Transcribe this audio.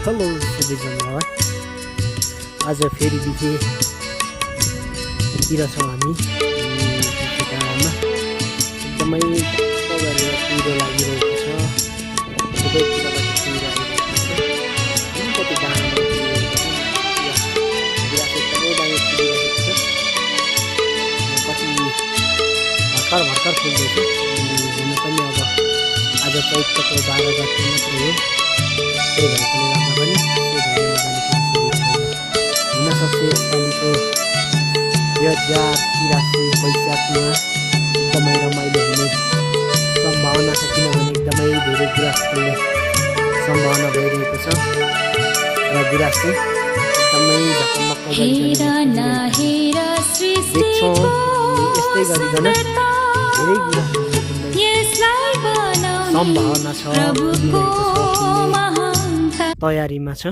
Hello सबैजनालाई आज फेरि बितेतिर छौँ हामी डाँडामा एकदमै गरेर कुहिरो लागिरहेको छ सबैतिरबाट कुहिरो आइरहेको छ कति डाँडामा कुहिरहेको छ एकदमै दामी फुलिरहेको छ कति भर्खर फुल्दैछ हुन पनि अब आज चैतको 12 गते मात्र हो त्यही भएकोले गर्दा पनि हुनसक्छ यसपालिको 2083 वैशाखमा एकदमै रमाइलो हुने सम्भावना छ किनभने एकदमै धेरै गुराँस फुल्ने सम्भावना भइरहेको छ र गुराँस चाहिँ एकदमै झकमक्क देख्छौँ यस्तै गरिकन धेरै गुराँस सम्भावना छ तयारीमा छ।